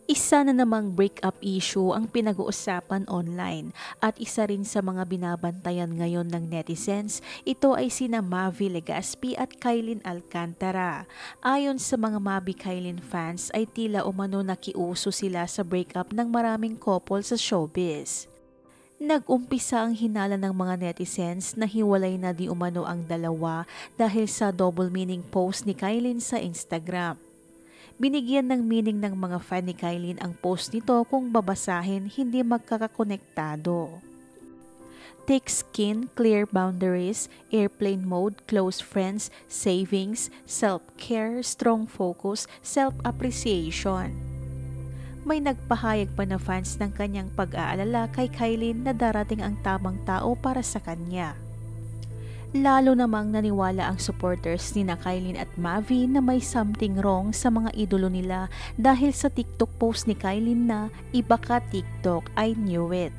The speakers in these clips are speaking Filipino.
Isa na namang breakup issue ang pinag-uusapan online at isa rin sa mga binabantayan ngayon ng netizens, ito ay sina Mavi Legaspi at Kylene Alcantara. Ayon sa mga Mavi Kylene fans ay tila umano nakiuso sila sa breakup ng maraming couple sa showbiz. Nag-umpisa ang hinala ng mga netizens na hiwalay na di umano ang dalawa dahil sa double meaning post ni Kylene sa Instagram. Binigyan ng meaning ng mga fan ni Kylene ang post nito kung babasahin hindi magkakakonektado. Thick skin, clear boundaries, airplane mode, close friends, savings, self-care, strong focus, self-appreciation. May nagpahayag pa na fans ng kanyang pag-aalala kay Kylene na darating ang tamang tao para sa kanya. Lalo namang naniwala ang supporters ni Kylene at Mavi na may something wrong sa mga idolo nila dahil sa TikTok post ni Kylene na "Iba ka TikTok, I knew it".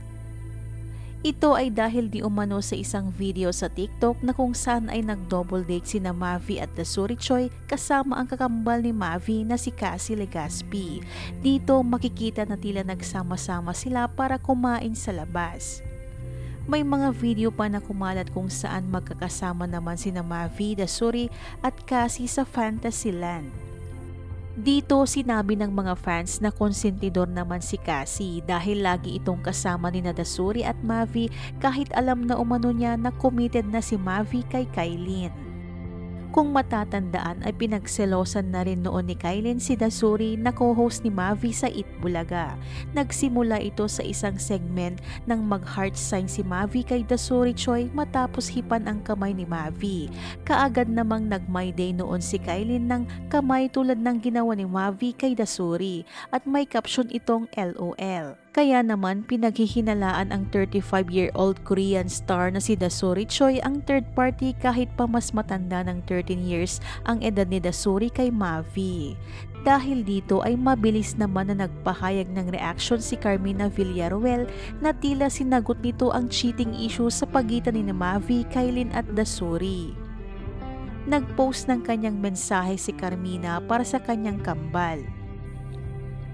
Ito ay dahil di umano sa isang video sa TikTok na kung saan ay nag-double date sina Mavi at Dasuri Choi kasama ang kakambal ni Mavi na si Cassie Legaspi. Dito makikita na tila nagsama-sama sila para kumain sa labas. May mga video pa na kumalat kung saan magkakasama naman sina Mavi, Dasuri at Cassie sa Fantasyland. Dito sinabi ng mga fans na konsentidor naman si Cassie dahil lagi itong kasama ni Dasuri at Mavi kahit alam na umano niya na committed na si Mavi kay Kylene. Kung matatandaan ay pinagselosan na rin noon ni Kylene si Dasuri na co-host ni Mavi sa Eat Bulaga. Nagsimula ito sa isang segment nang mag-heart sign si Mavi kay Dasuri Choi matapos hipan ang kamay ni Mavi. Kaagad namang nag-my day noon si Kylene ng kamay tulad ng ginawa ni Mavi kay Dasuri at may caption itong LOL. Kaya naman pinaghihinalaan ang 35-year-old Korean star na si Dasuri Choi ang third party kahit pa mas matanda ng 13 years ang edad ni Dasuri kay Mavi. Dahil dito ay mabilis naman na nagpahayag ng reaction si Carmina Villaruel na tila sinagot nito ang cheating issue sa pagitan ni Mavi, Kylene at Dasuri. Nag-post ng kanyang mensahe si Carmina para sa kanyang kambal.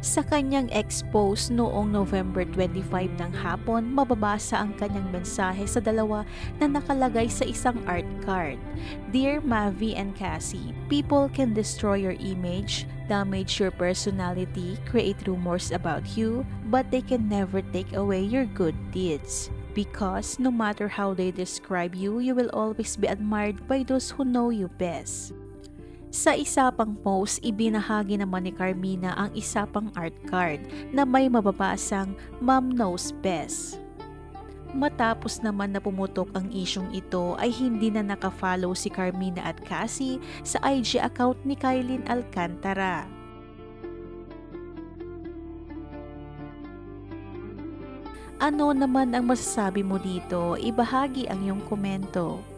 Sa kanyang ex-post noong November 25 ng hapon, mababasa ang kanyang mensahe sa dalawa na nakalagay sa isang art card. Dear Mavi and Cassie, people can destroy your image, damage your personality, create rumors about you, but they can never take away your good deeds. Because no matter how they describe you, you will always be admired by those who know you best. Sa isa pang post, ibinahagi naman ni Carmina ang isa pang art card na may mababasang "Mom knows best". Matapos naman na pumutok ang isyong ito ay hindi na nakafollow si Carmina at Cassie sa IG account ni Kylene Alcantara. Ano naman ang masasabi mo dito? Ibahagi ang iyong komento.